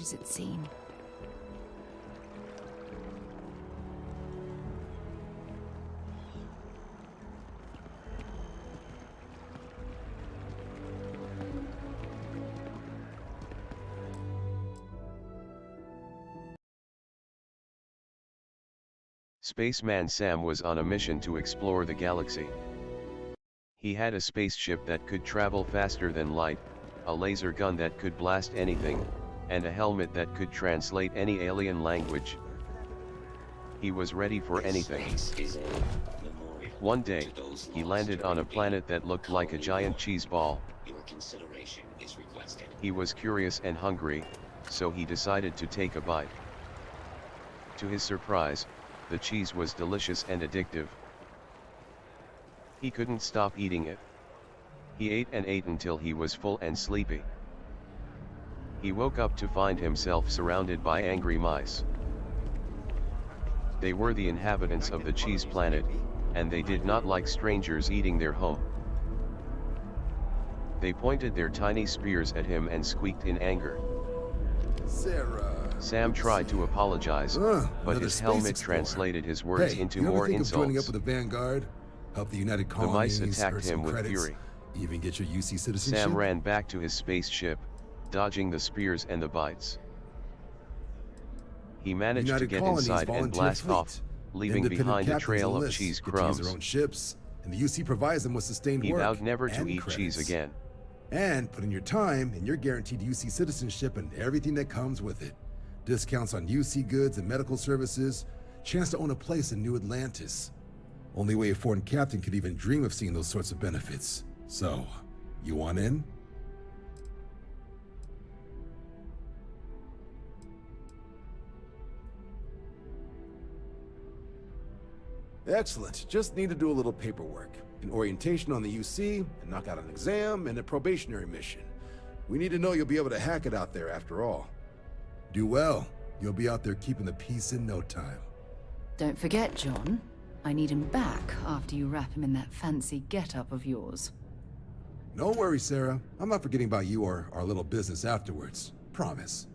does it seem? Spaceman Sam was on a mission to explore the galaxy. He had a spaceship that could travel faster than light, a laser gun that could blast anything, and a helmet that could translate any alien language. He was ready for anything. One day, he landed on a planet that looked like a giant cheese ball. He was curious and hungry, so he decided to take a bite. To his surprise, the cheese was delicious and addictive. He couldn't stop eating it. He ate and ate until he was full and sleepy. He woke up to find himself surrounded by angry mice. They were the inhabitants of the cheese planet, and they did not like strangers eating their home. They pointed their tiny spears at him and squeaked in anger. Sarah. Sam tried to apologize, but his helmet translated his words into more insults. Joining up with the Vanguard, help the United Colonies, the mice attacked him with fury. Even get your UC citizenship? Sam ran back to his spaceship, dodging the spears and the bites. He managed to get inside and blast off, leaving behind a trail of cheese crumbs. Their own ships, and the UC provides them with sustained work. He vowed never to eat cheese again. And put in your time, and you're guaranteed UC citizenship and everything that comes with it. Discounts on UC goods and medical services, chance to own a place in New Atlantis. Only way a foreign captain could even dream of seeing those sorts of benefits. So, you want in? Excellent. Just need to do a little paperwork. An orientation on the UC, and knock out an exam, and a probationary mission. We need to know you'll be able to hack it out there after all. Do well. You'll be out there keeping the peace in no time. Don't forget, John. I need him back after you wrap him in that fancy get-up of yours. No worries, Sarah. I'm not forgetting about you or our little business afterwards. Promise.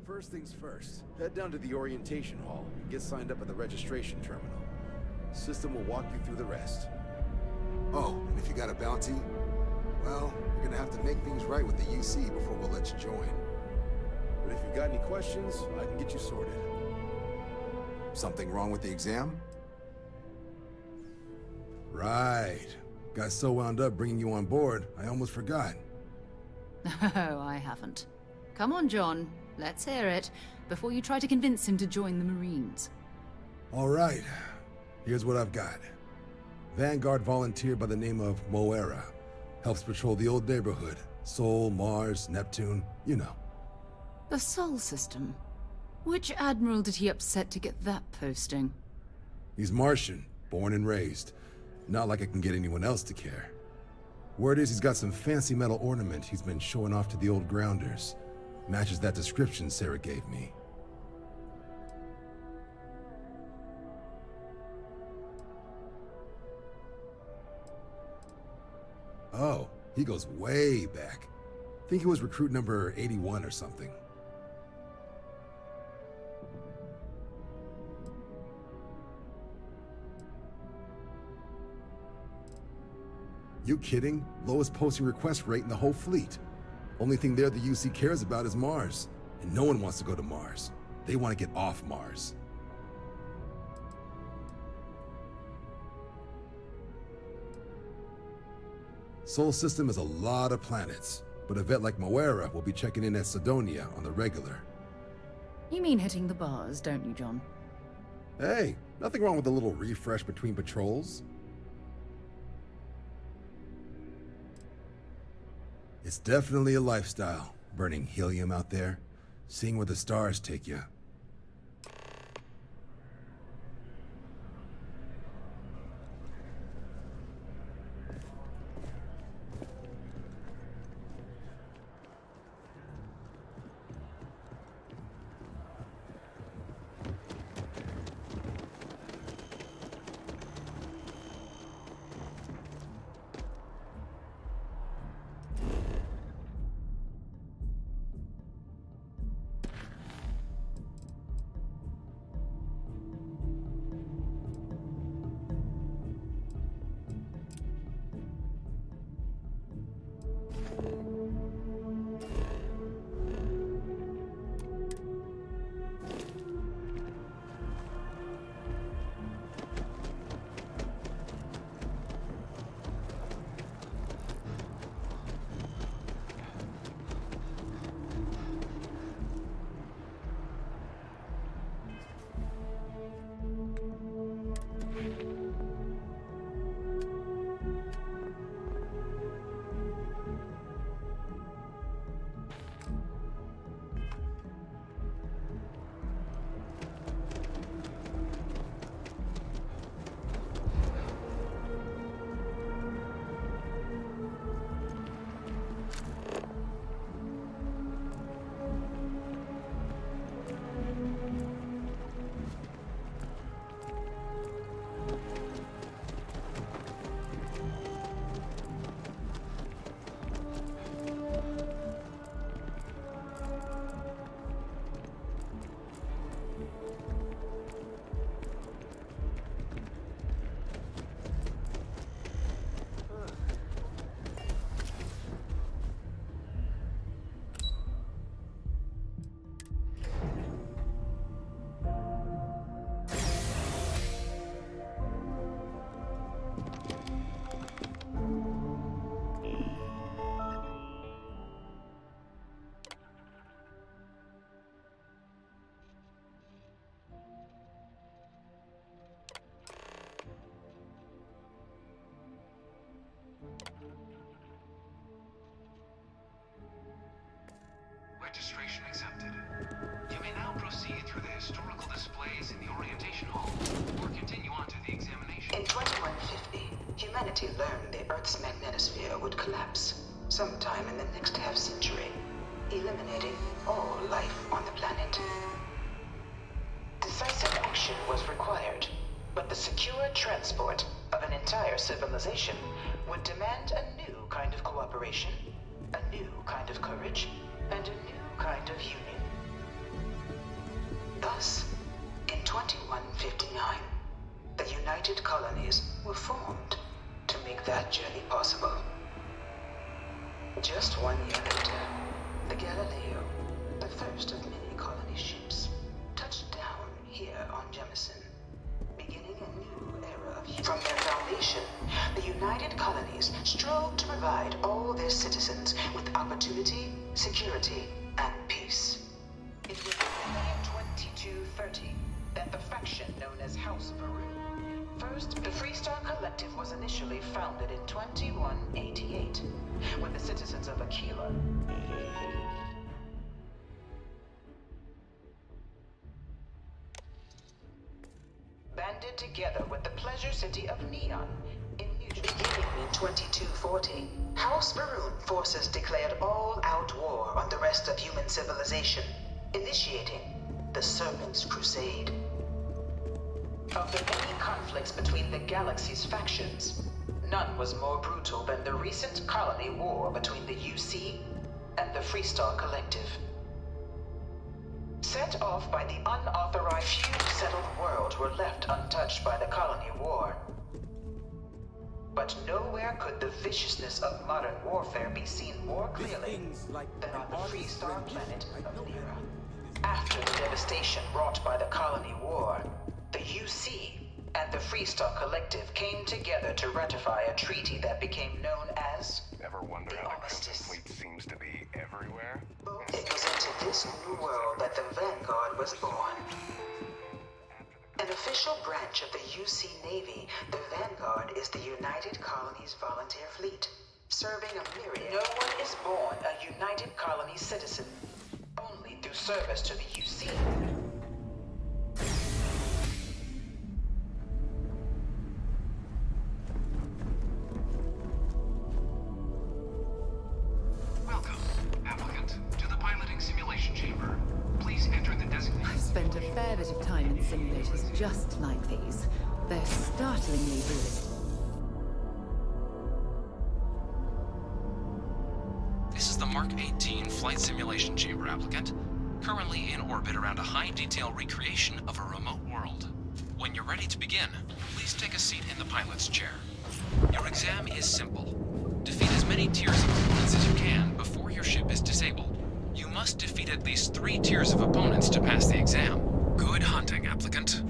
First things first. Head down to the orientation hall and get signed up at the registration terminal. System will walk you through the rest. Oh, and if you got a bounty, well, you're gonna have to make things right with the UC before we'll let you join. But if you've got any questions, I can get you sorted. Something wrong with the exam? Right. Got so wound up bringing you on board, I almost forgot. Oh, I haven't. Come on, John. Let's hear it, before you try to convince him to join the Marines. All right. Here's what I've got. Vanguard volunteer by the name of Moira. Helps patrol the old neighborhood. Sol, Mars, Neptune, you know. The Sol system? Which admiral did he upset to get that posting? He's Martian, born and raised. Not like I can get anyone else to care. Word is he's got some fancy metal ornament he's been showing off to the old grounders. Matches that description Sarah gave me. Oh, he goes way back. Think he was recruit number 81 or something. You kidding? Lowest posting request rate in the whole fleet. Only thing there the UC cares about is Mars. And no one wants to go to Mars. They want to get off Mars. Sol system is a lot of planets, but a vet like Moira will be checking in at Sidonia on the regular. You mean hitting the bars, don't you, John? Hey, nothing wrong with a little refresh between patrols. It's definitely a lifestyle, burning helium out there, seeing where the stars take you. Registration accepted. You may now proceed through the historical displays in the orientation hall, or continue on to the examination. In 2150, humanity learned the Earth's magnetosphere would collapse sometime in the next half-century, eliminating all life on the planet. Decisive action was required, but the secure transport of an entire civilization would demand a new kind of cooperation, a new kind of courage, and a new kind of union. Thus, in 2159, the United Colonies were formed to make that journey possible. Just 1 year later, the Galileo, the first of many colony ships, touched down here on Jemison, beginning a new era of From their foundation, the United Colonies strove to provide all their citizens with opportunity, security, and peace. It was only in 2230 that the faction known as House Varun. First, the Freestar Collective was initially founded in 2188, when the citizens of Aquila banded together with the pleasure city of Neon in Mutual. Beginning in 2240, House Varun forces declared all-out war on the rest of human civilization, initiating the Serpent's Crusade. Of the many conflicts between the galaxy's factions, none was more brutal than the recent colony war between the UC and the Freestar Collective. Set off by the unauthorized, few settled worlds were left untouched by the colony war. But nowhere could the viciousness of modern warfare be seen more clearly than on the Freestar planet of Lyra. After the devastation wrought by the colony war, the UC and the Freestar Collective came together to ratify a treaty that became known as Ever wonder the how the Crimson Armistice. Fleet seems to be everywhere? It was into this new world that the Vanguard was born. An official branch of the UC Navy, the Vanguard is the United Colonies Volunteer Fleet, serving a myriad. No one is born a United Colonies citizen, only through service to the UC. Welcome, applicant, to the piloting simulation chamber. Please enter the designated. I've spent a fair bit of time in simulators just like these. They're startlingly realistic. This is the Mark 18 Flight Simulation Chamber, applicant. Currently in orbit around a high-detail recreation of a remote world. When you're ready to begin, please take a seat in the pilot's chair. Your exam is simple. Defeat as many tiers of opponents as you can before your ship is disabled. You must defeat at least 3 tiers of opponents to pass the exam. Good hunting, applicant.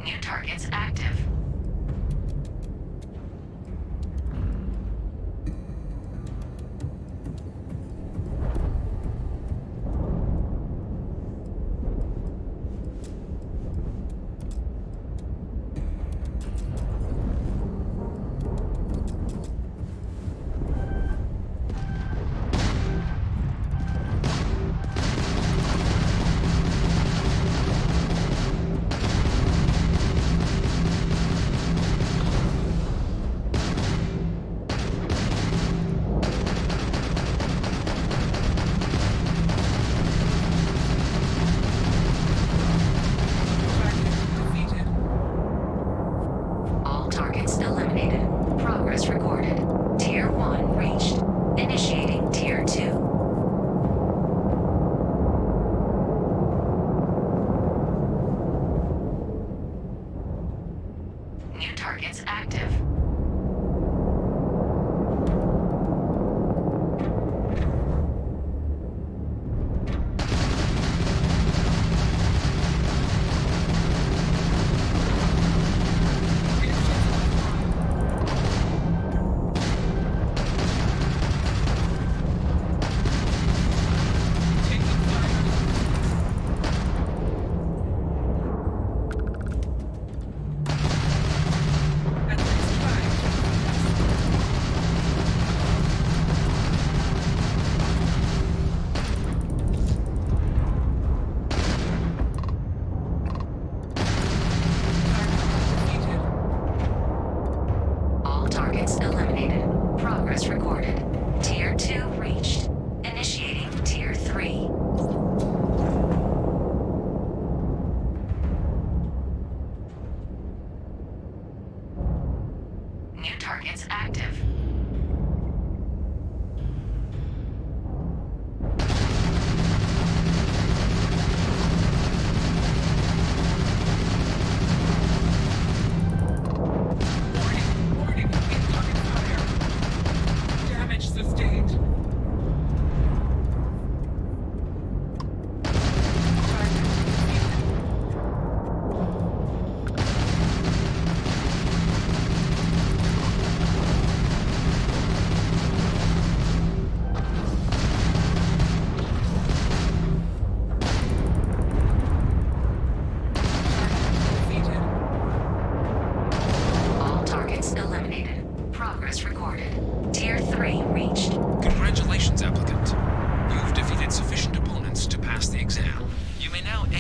New targets active.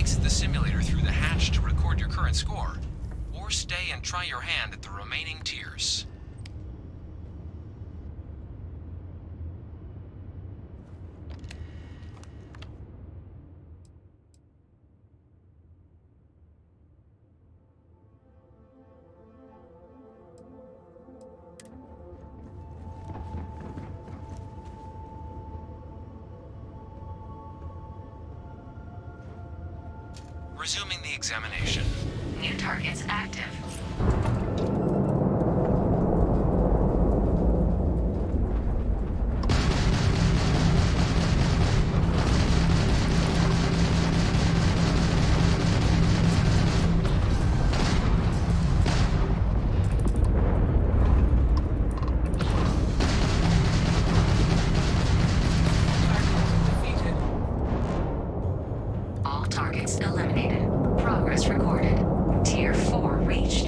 exit the simulator through the hatch to record your current score, or stay and try your hand at the remaining tiers. Resuming the examination. New targets active. All targets eliminated. Progress recorded. Tier 4 reached.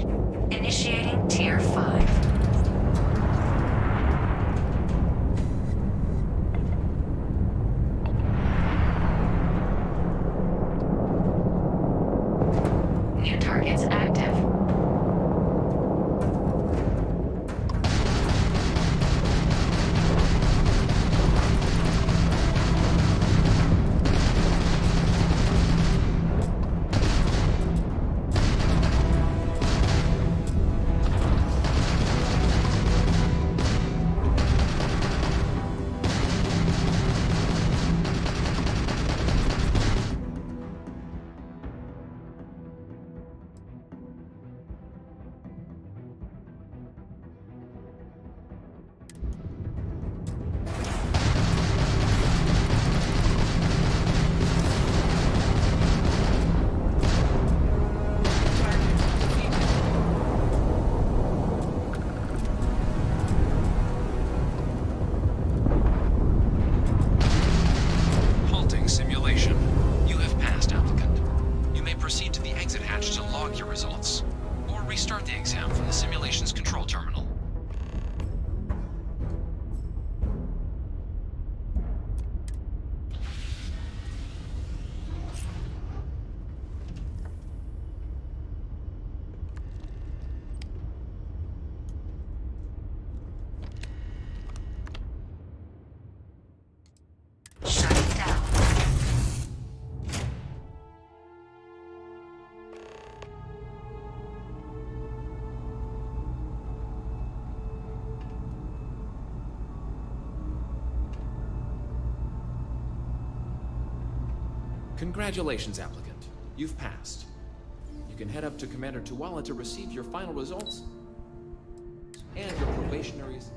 Initiating Tier 5. New targets active. Halting simulation. You have passed, applicant. You may proceed to the exit hatch to log your results, or restart the exam from the simulation's control terminal. Shutting down. Congratulations, applicant. You've passed. You can head up to Commander Tuala to receive your final results and your probationaries.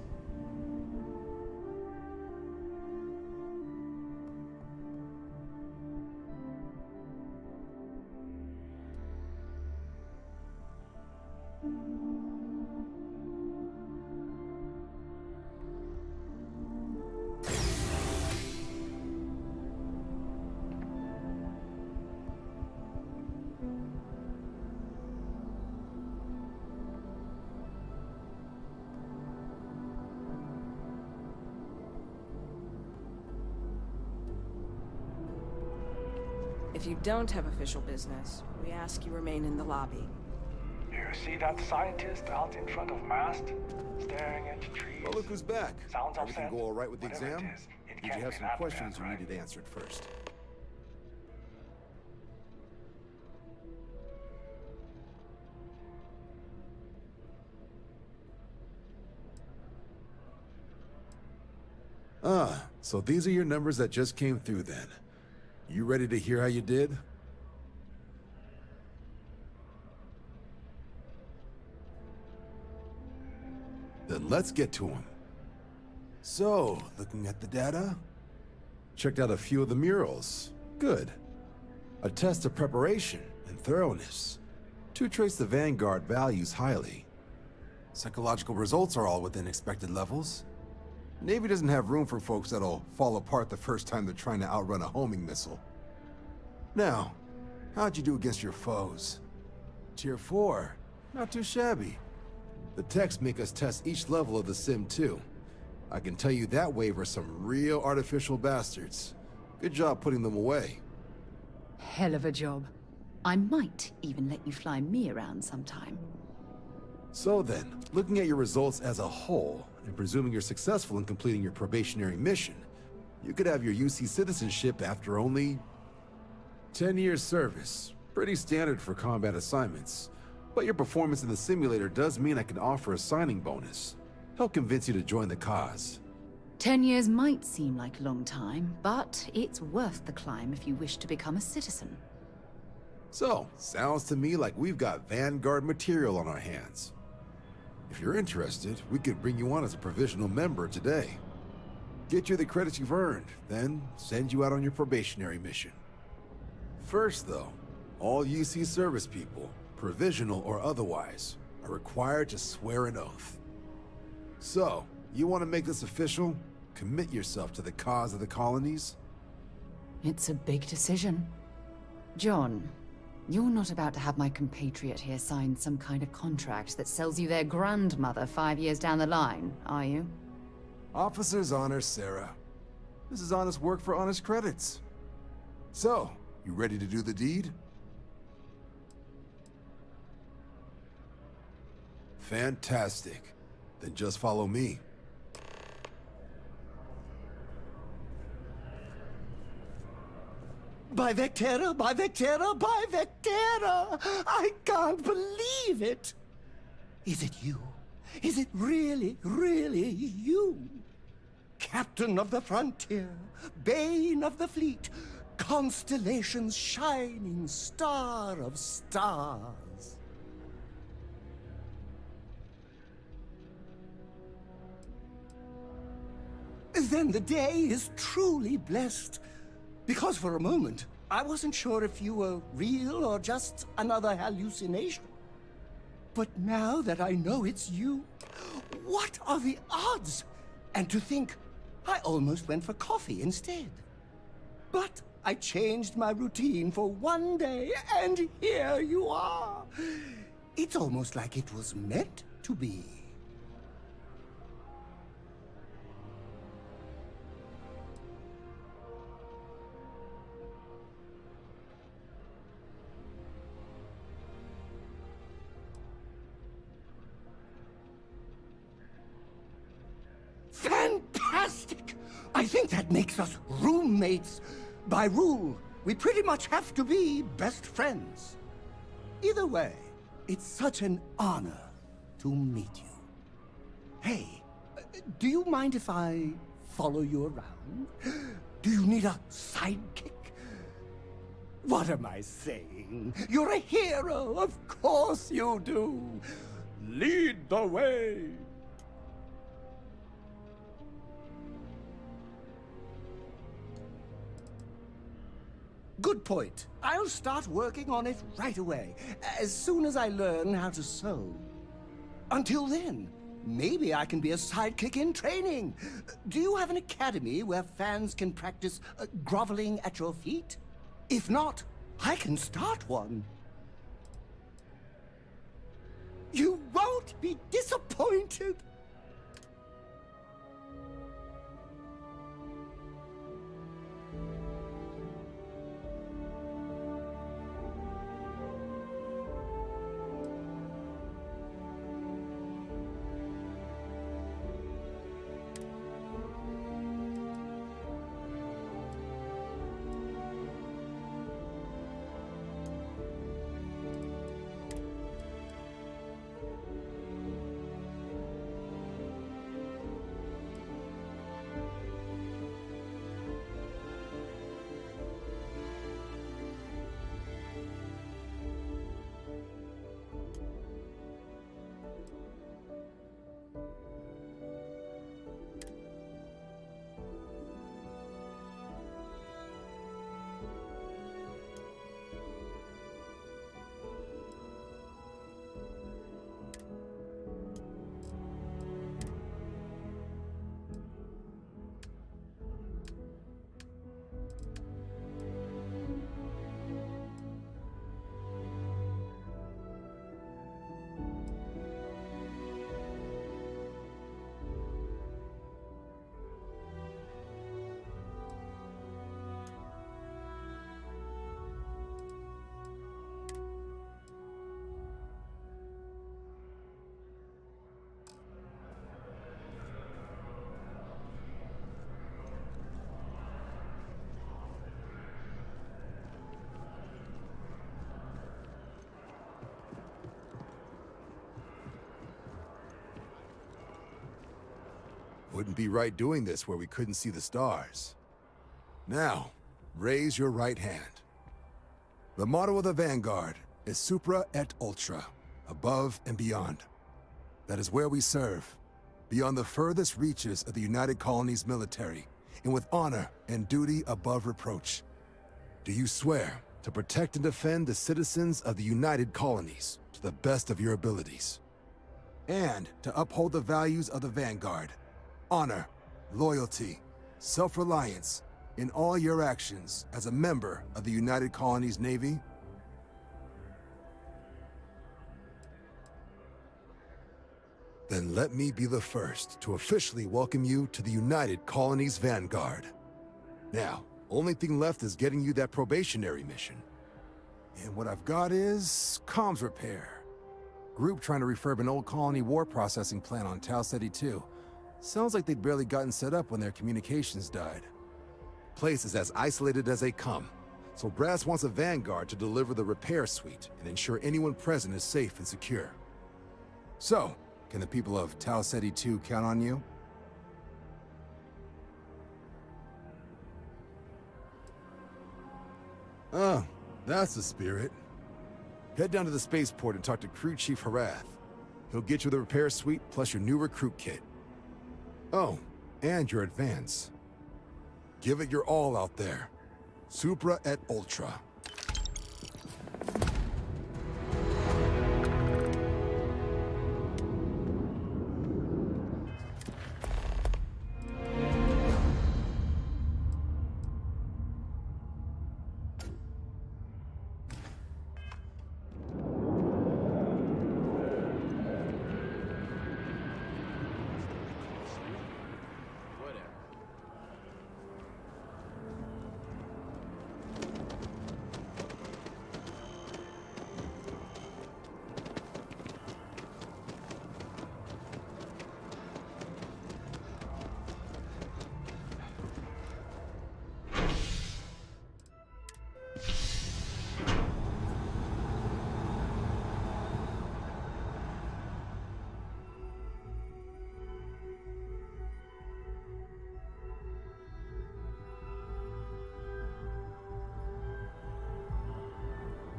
If you don't have official business, we ask you remain in the lobby. You see that scientist out in front of mast, staring at the trees? Well, look who's back. Sounds Everything upset. go all right with the Whatever exam? it is, it Did you can't have be some that questions bad, you right? needed answered first? Ah, so these are your numbers that just came through then. You ready to hear how you did? Then let's get to them. So, looking at the data, checked out a few of the murals. Good. A test of preparation and thoroughness. To trace the Vanguard values highly. Psychological results are all within expected levels. Navy doesn't have room for folks that'll fall apart the first time they're trying to outrun a homing missile. Now, how'd you do against your foes? Tier 4. Not too shabby. The techs make us test each level of the sim too. I can tell you that wave are some real artificial bastards. Good job putting them away. Hell of a job. I might even let you fly me around sometime. So then, looking at your results as a whole, and presuming you're successful in completing your probationary mission, you could have your UC citizenship after only 10 years service. Pretty standard for combat assignments. But your performance in the simulator does mean I can offer a signing bonus. Help convince you to join the cause. 10 years might seem like a long time, but it's worth the climb if you wish to become a citizen. So, sounds to me like we've got Vanguard material on our hands. If you're interested, we could bring you on as a provisional member today. Get you the credits you've earned, then send you out on your probationary mission. First though, all UC service people, provisional or otherwise, are required to swear an oath. So, you want to make this official? Commit yourself to the cause of the colonies? It's a big decision. John, you're not about to have my compatriot here sign some kind of contract that sells you their grandmother 5 years down the line, are you? Officer's honor, Sarah. This is honest work for honest credits. So, you ready to do the deed? Fantastic. Then just follow me. By Vectera, by Vectera, by Vectera! I can't believe it! Is it you? Is it really, really you? Captain of the frontier, bane of the fleet, constellation's shining star of stars. Then the day is truly blessed. Because for a moment, I wasn't sure if you were real or just another hallucination. But now that I know it's you, what are the odds? And to think, I almost went for coffee instead. But I changed my routine for one day, and here you are. It's almost like it was meant to be. Fantastic! I think that makes us roommates. By rule, we pretty much have to be best friends. Either way, it's such an honor to meet you. Hey, do you mind if I follow you around? Do you need a sidekick? What am I saying? You're a hero, of course you do. Lead the way. Good point. I'll start working on it right away, as soon as I learn how to sew. Until then, maybe I can be a sidekick in training. Do you have an academy where fans can practice groveling at your feet? If not, I can start one. You won't be disappointed. Wouldn't be right doing this where we couldn't see the stars. Now, raise your right hand. The motto of the Vanguard is Supra et Ultra, above and beyond. That is where we serve, beyond the furthest reaches of the United Colonies military, and with honor and duty above reproach. Do you swear to protect and defend the citizens of the United Colonies to the best of your abilities? And to uphold the values of the Vanguard, honor, loyalty, self-reliance, in all your actions as a member of the United Colonies Navy? Then let me be the first to officially welcome you to the United Colonies Vanguard. Now, only thing left is getting you that probationary mission. And what I've got is comms repair. Group trying to refurb an old colony war processing plant on Tau Ceti 2. Sounds like they'd barely gotten set up when their communications died. Place is as isolated as they come, so Brass wants a Vanguard to deliver the repair suite and ensure anyone present is safe and secure. So, can the people of Tau Ceti 2 count on you? Oh, that's the spirit. Head down to the spaceport and talk to Crew Chief Harath. He'll get you the repair suite plus your new recruit kit. Oh, and your advance. Give it your all out there. Supra et Ultra.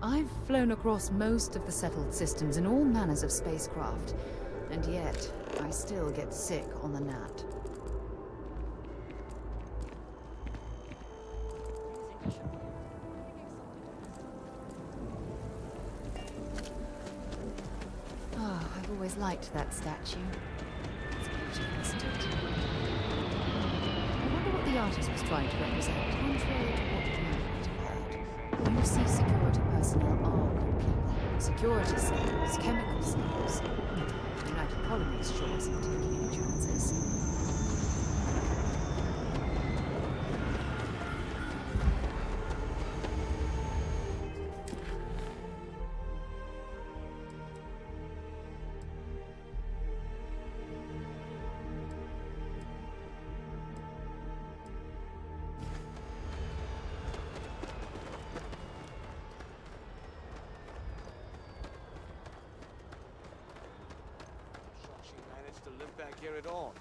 I've flown across most of the settled systems in all manners of spacecraft, and yet I still get sick on the gnat. Ah, I've always liked that statue. It's beautiful, isn't it? I wonder what the artist was trying to represent, contrary to what you might have heard. You see security personnel are good people. Security snails, chemical snails. The United Colonies sure isn't taking any chances. Back here at all.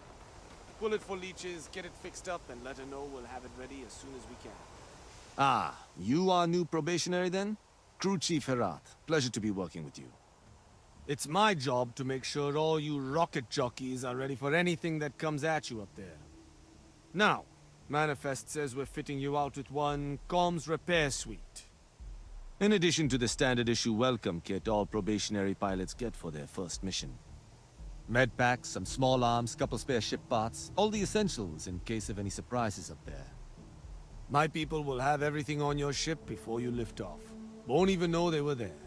Pull it for leeches, get it fixed up, and let her know we'll have it ready as soon as we can. Ah, you are new probationary then? Crew Chief Herat. Pleasure to be working with you. It's my job to make sure all you rocket jockeys are ready for anything that comes at you up there. Now, Manifest says we're fitting you out with one comms repair suite. In addition to the standard issue welcome kit all probationary pilots get for their first mission. Med packs, some small arms, couple spare ship parts, all the essentials in case of any surprises up there. My people will have everything on your ship before you lift off. Won't even know they were there.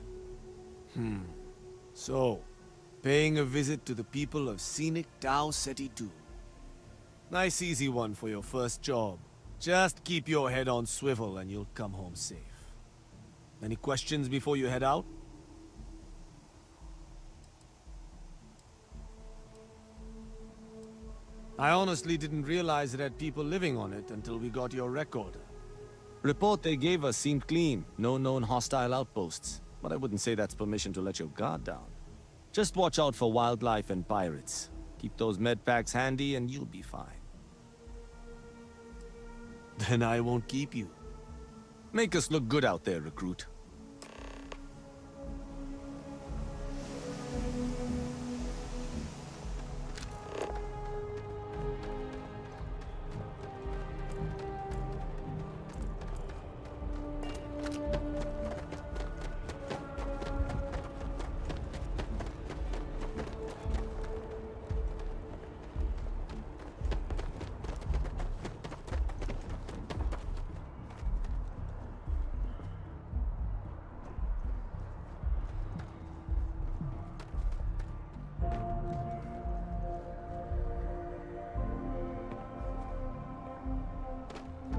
So, paying a visit to the people of scenic Tau Ceti 2. Nice easy one for your first job. Just keep your head on swivel and you'll come home safe. Any questions before you head out? I honestly didn't realize it had people living on it until we got your recorder. Report they gave us seemed clean. No known hostile outposts. But I wouldn't say that's permission to let your guard down. Just watch out for wildlife and pirates. Keep those med packs handy and you'll be fine. Then I won't keep you. Make us look good out there, recruit.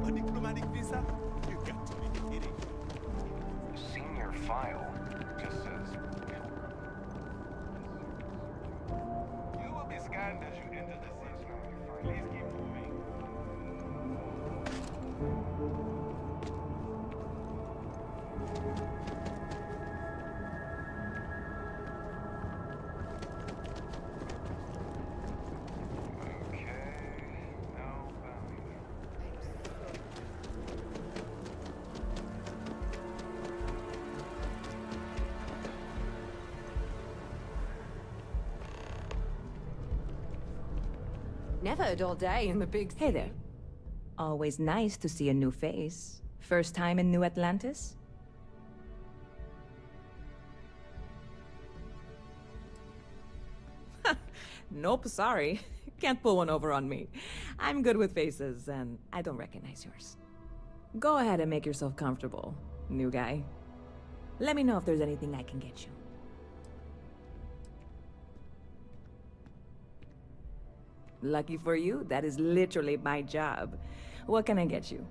A diplomatic visa? You got to be kidding. Senior file just says Pilgrim. You will be scanned as you enter the city. Please keep moving. Okay, no bounty. Never a dull day in the big city. Hey there. Always nice to see a new face. First time in New Atlantis? Nope, sorry. Can't pull one over on me. I'm good with faces, and I don't recognize yours. Go ahead and make yourself comfortable, new guy. Let me know if there's anything I can get you. Lucky for you, that is literally my job. What can I get you?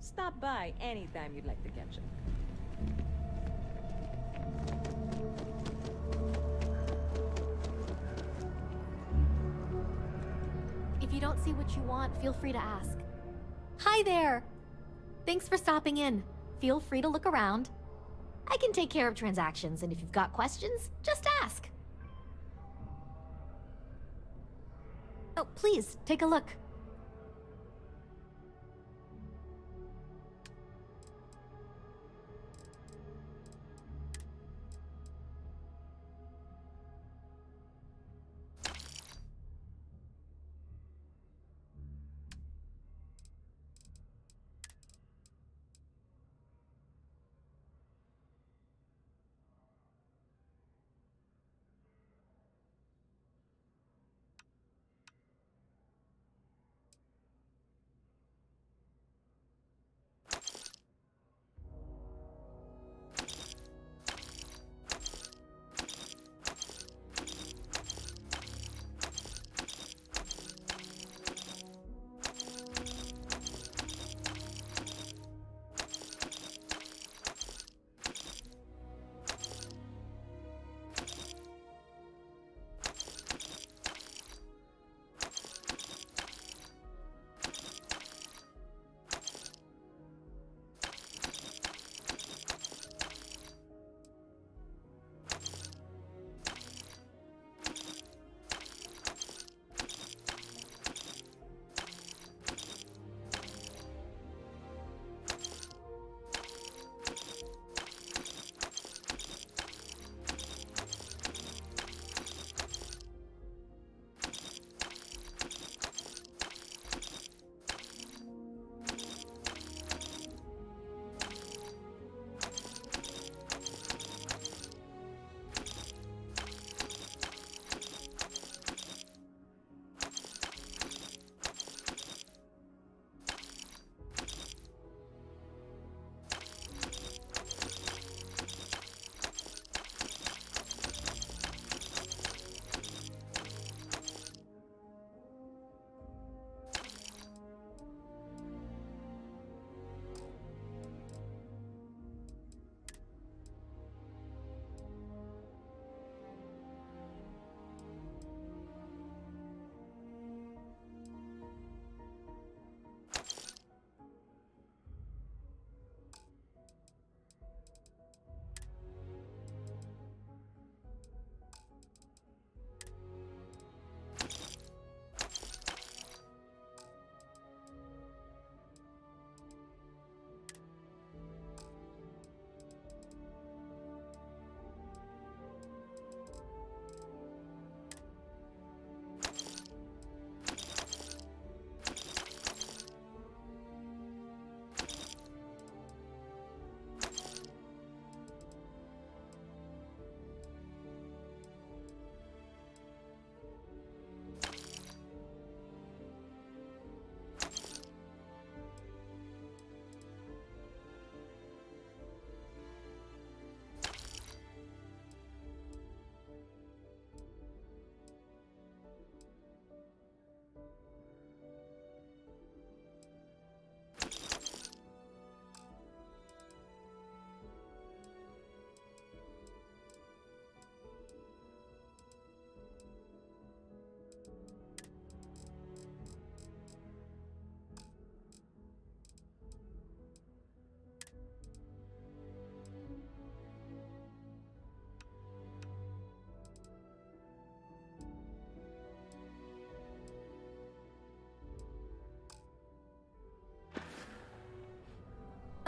Stop by anytime you'd like to catch up. If you don't see what you want, feel free to ask. Hi there! Thanks for stopping in. Feel free to look around. I can take care of transactions, and if you've got questions, just ask. Oh, please, take a look.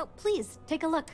Oh, please, take a look.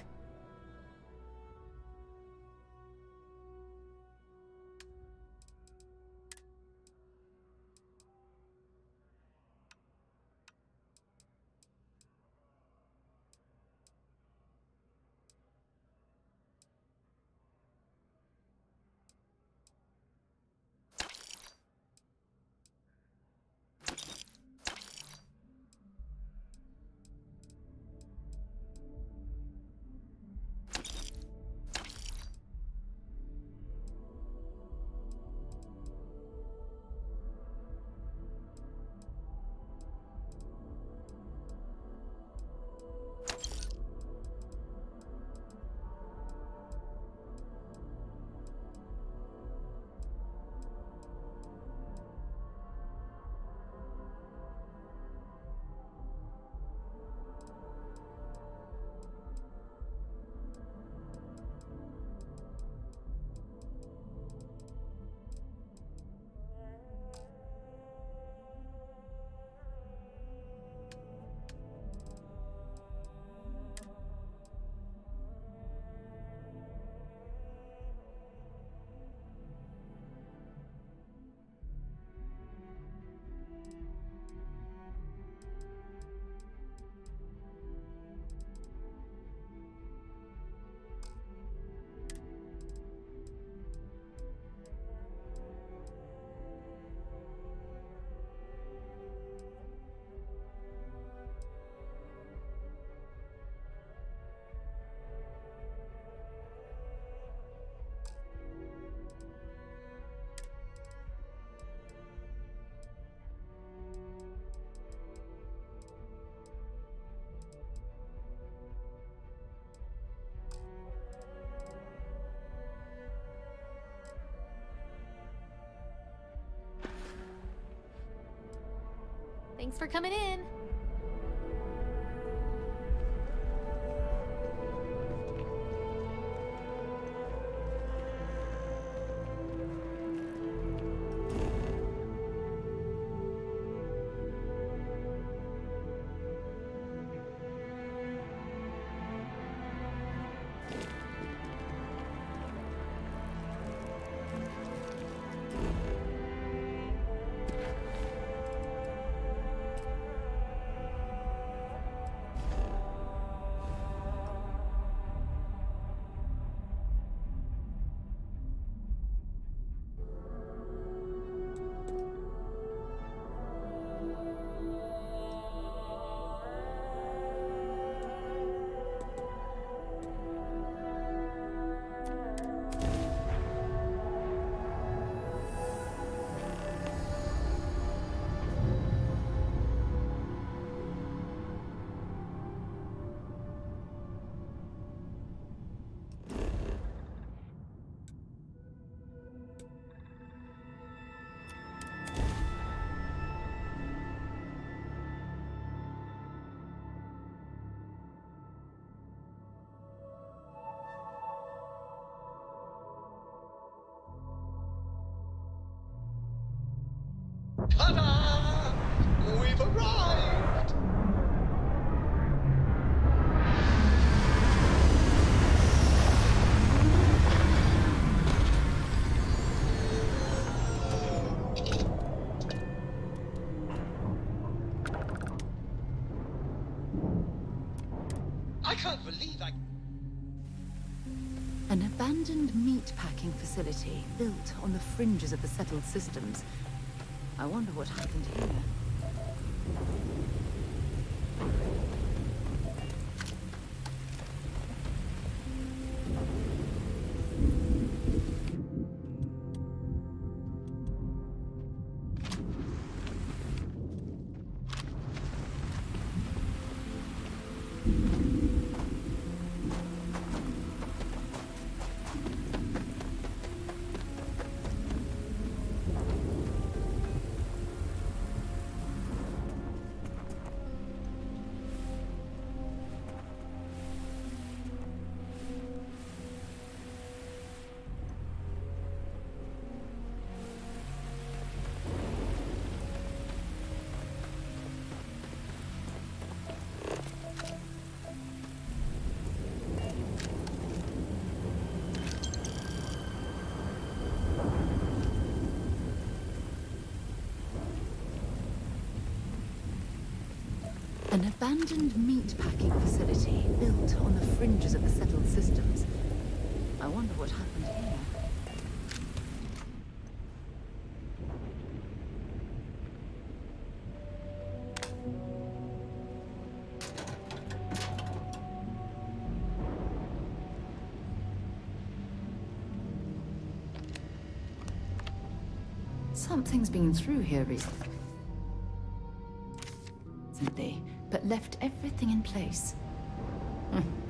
Thanks for coming in. Ta-da! We've arrived! I can't believe I... An abandoned meatpacking facility built on the fringes of the settled systems. I wonder what happened here. An abandoned meat-packing facility built on the fringes of the settled systems. I wonder what happened here. Something's been through here recently, but left everything in place.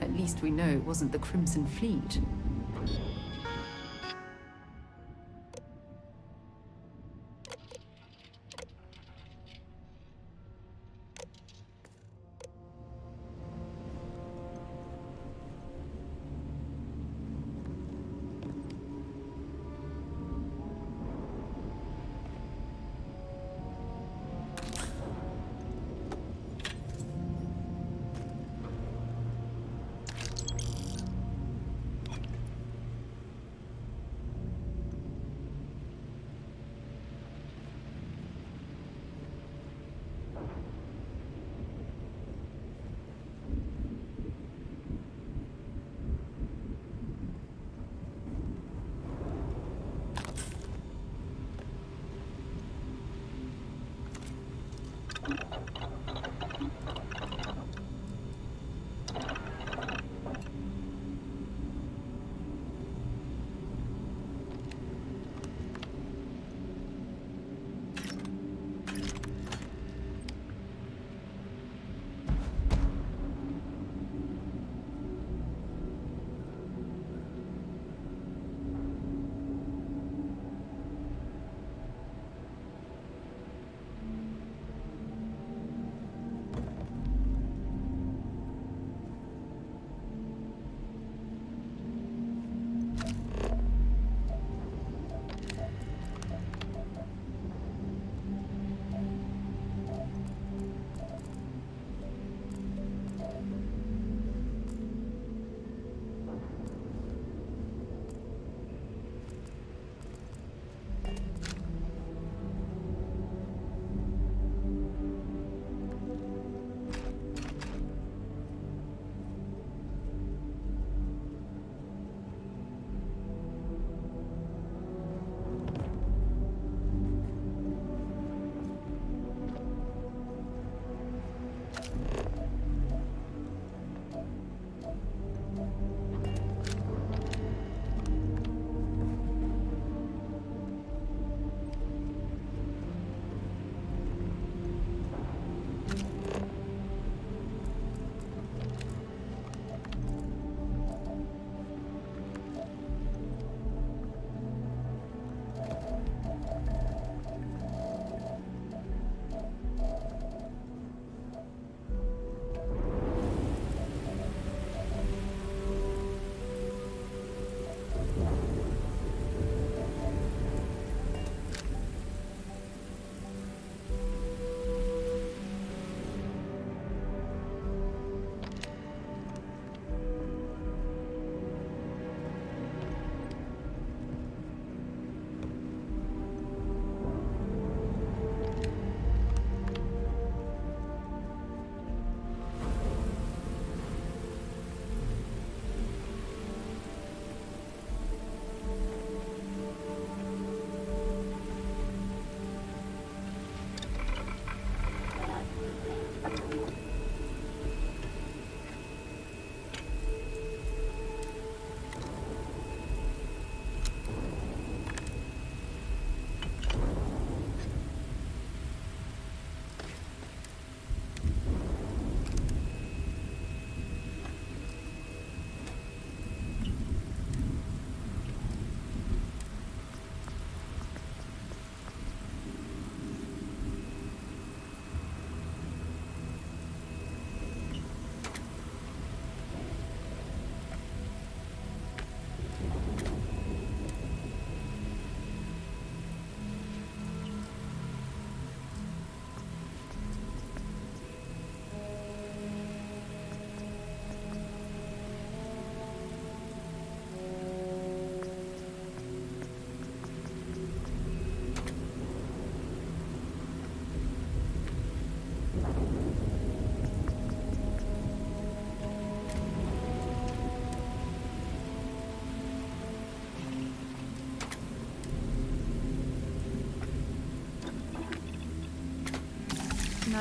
At least we know it wasn't the Crimson Fleet.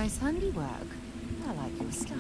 Nice handiwork. I like your style.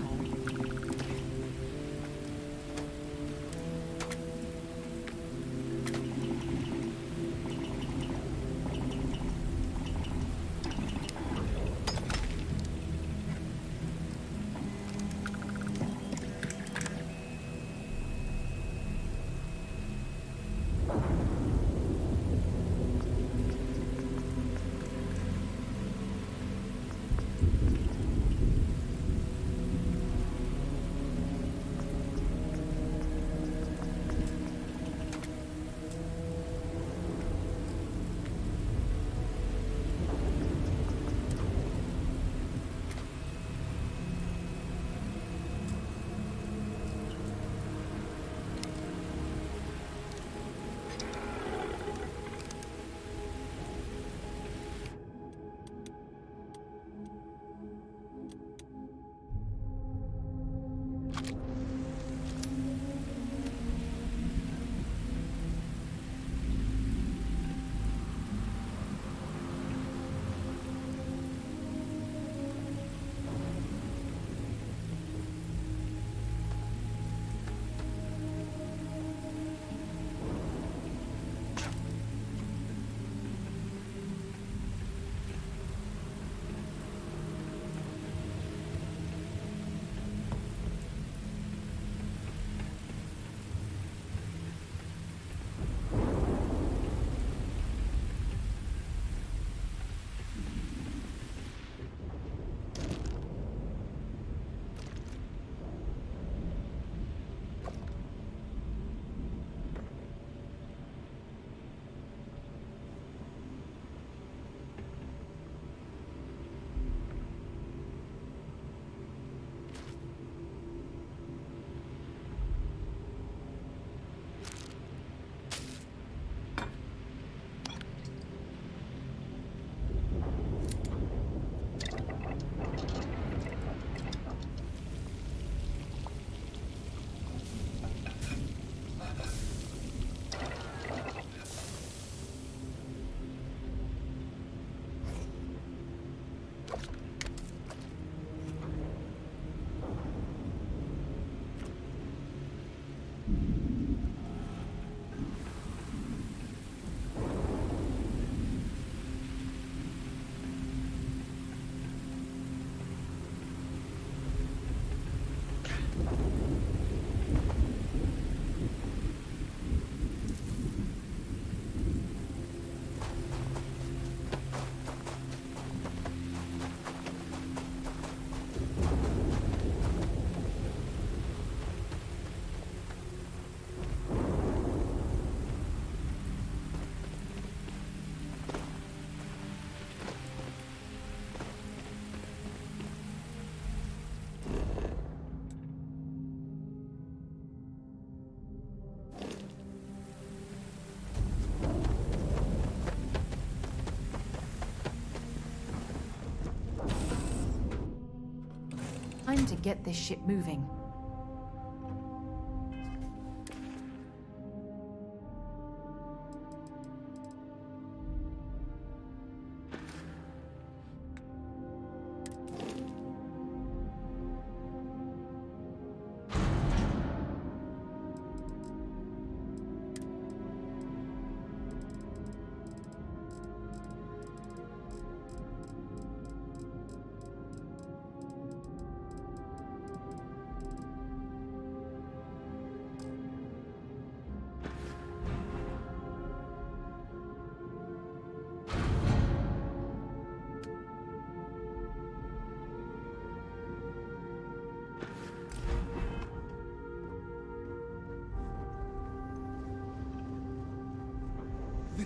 Time to get this ship moving.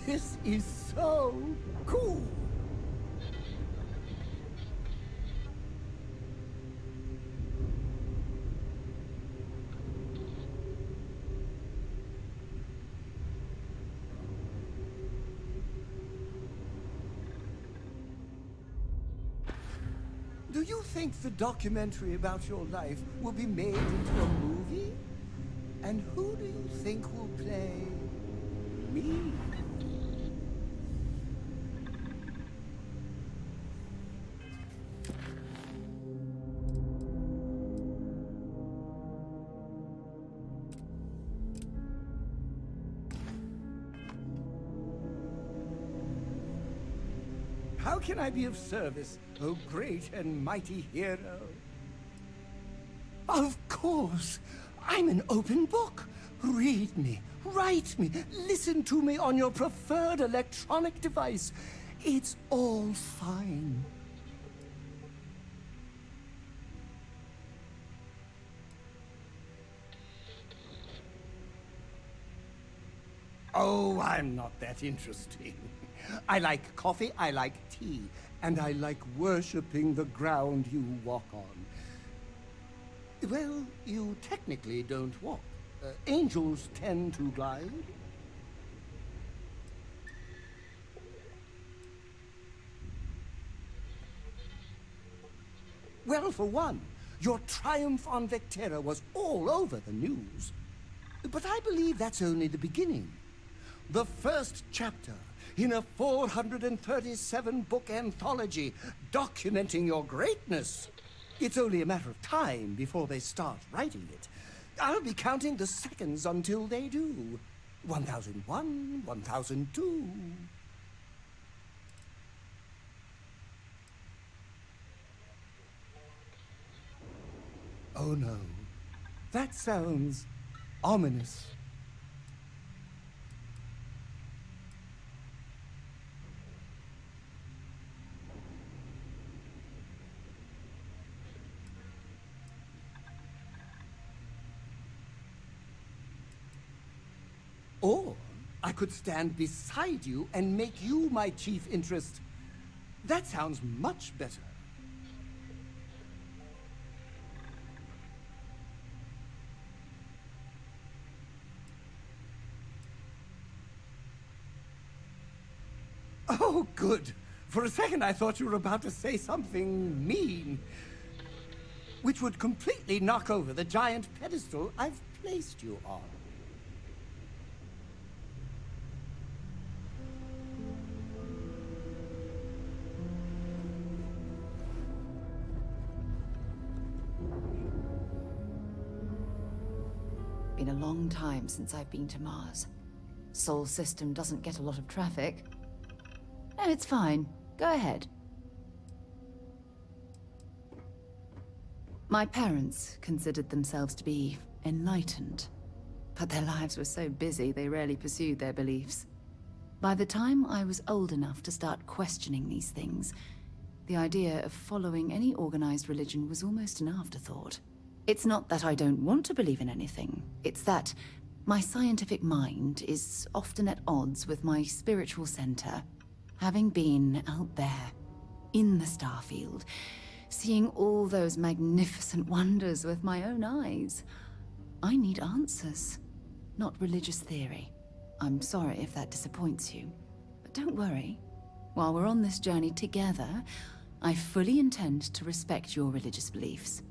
This is so cool! Do you think the documentary about your life will be made into a movie? And who do you think will play me? How can I be of service, oh great and mighty hero? Of course! I'm an open book. Read me, write me, listen to me on your preferred electronic device. It's all fine. Oh, I'm not that interesting. I like coffee, I like tea, and I like worshipping the ground you walk on. Well, you technically don't walk. Angels tend to glide. Well, for one, your triumph on Vectera was all over the news. But I believe that's only the beginning. The first chapter in a 437-book anthology documenting your greatness. It's only a matter of time before they start writing it. I'll be counting the seconds until they do. 1001, 1002. Oh no, that sounds ominous. Or I could stand beside you and make you my chief interest. That sounds much better. Oh, good. For a second I thought you were about to say something mean, which would completely knock over the giant pedestal I've placed you on. Been a long time since I've been to Mars. Sol system doesn't get a lot of traffic. No, it's fine. Go ahead. My parents considered themselves to be enlightened, but their lives were so busy they rarely pursued their beliefs. By the time I was old enough to start questioning these things, the idea of following any organized religion was almost an afterthought. It's not that I don't want to believe in anything, it's that my scientific mind is often at odds with my spiritual center. Having been out there, in the Starfield, seeing all those magnificent wonders with my own eyes, I need answers, not religious theory. I'm sorry if that disappoints you, but don't worry. While we're on this journey together, I fully intend to respect your religious beliefs.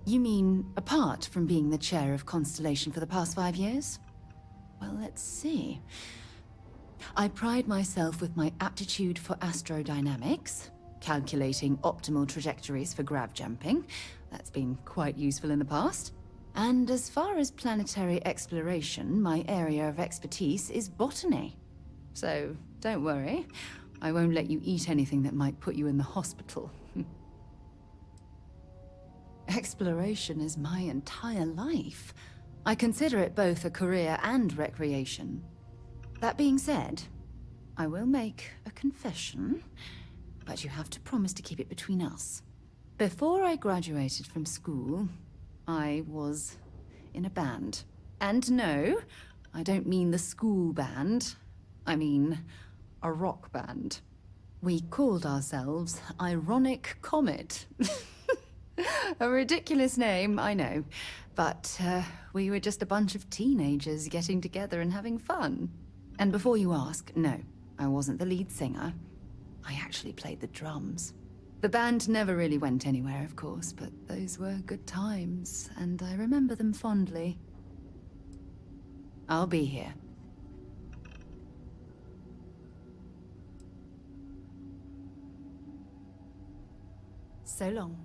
You mean, apart from being the chair of Constellation for the past 5 years? Well, let's see. I pride myself with my aptitude for astrodynamics, calculating optimal trajectories for grav jumping. That's been quite useful in the past. And as far as planetary exploration, my area of expertise is botany. So, don't worry. I won't let you eat anything that might put you in the hospital. Exploration is my entire life. I consider it both a career and recreation. That being said, I will make a confession, but you have to promise to keep it between us. Before I graduated from school, I was in a band. And no, I don't mean the school band. I mean a rock band. We called ourselves Ironic Comet. A ridiculous name, I know. But we were just a bunch of teenagers getting together and having fun. And before you ask, no, I wasn't the lead singer. I actually played the drums. The band never really went anywhere, of course, but those were good times, and I remember them fondly. I'll be here. So long.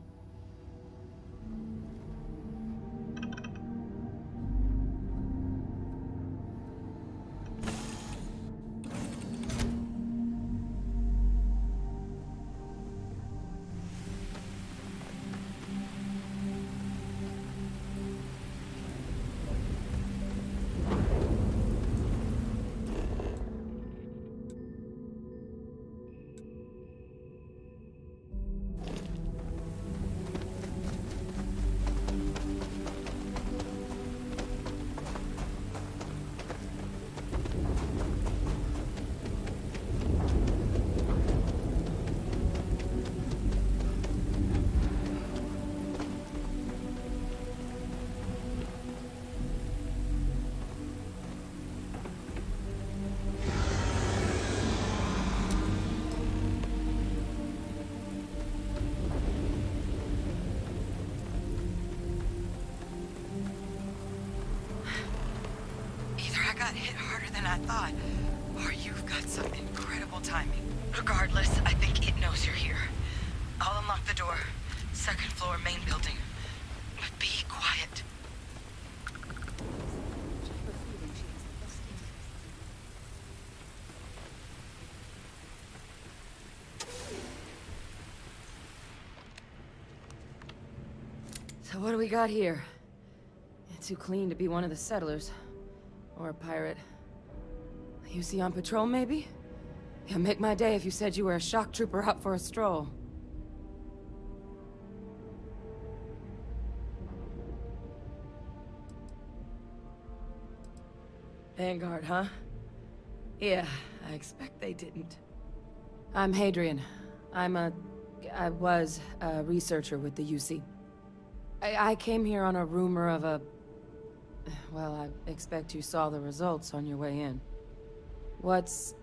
I thought. Or you've got some incredible timing. Regardless, I think it knows you're here. I'll unlock the door. Second floor, main building. But be quiet. So what do we got here? Too clean to be one of the settlers. Or a pirate. You see on patrol, maybe? Yeah, make my day if you said you were a shock trooper out for a stroll. Vanguard, huh? Yeah, I expect they didn't. I'm Hadrian. I was a researcher with the UC. I came here on a rumor of a... Well, I expect you saw the results on your way in. What's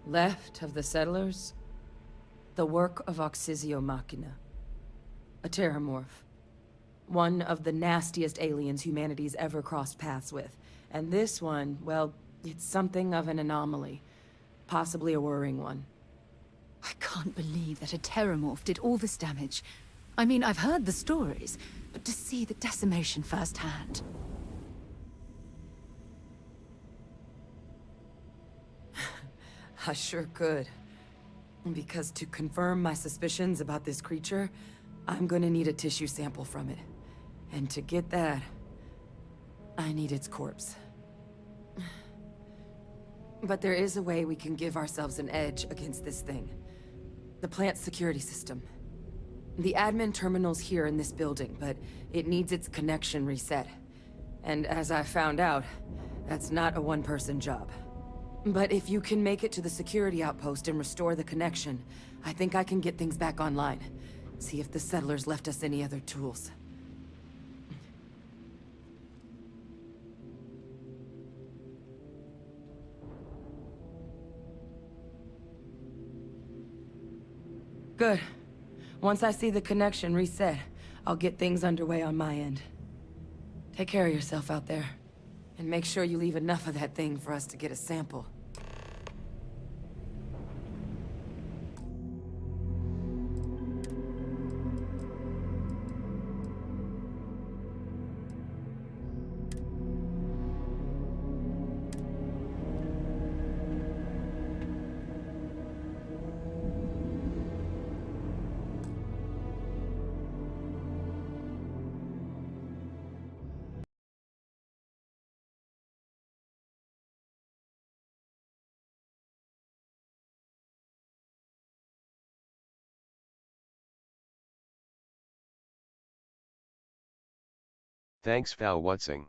left of the settlers? The work of Oxysio Machina. A terramorph. One of the nastiest aliens humanity's ever crossed paths with. And this one, well, it's something of an anomaly. Possibly a worrying one. I can't believe that a terramorph did all this damage. I mean, I've heard the stories, but to see the decimation firsthand... I sure could. Because to confirm my suspicions about this creature, I'm gonna need a tissue sample from it. And to get that, I need its corpse. But there is a way we can give ourselves an edge against this thing. The plant's security system. The admin terminal's here in this building, but it needs its connection reset. And as I found out, that's not a one-person job. But if you can make it to the security outpost and restore the connection, I think I can get things back online. See if the settlers left us any other tools. Good. Once I see the connection reset, I'll get things underway on my end. Take care of yourself out there. And make sure you leave enough of that thing for us to get a sample. Thanks for watching.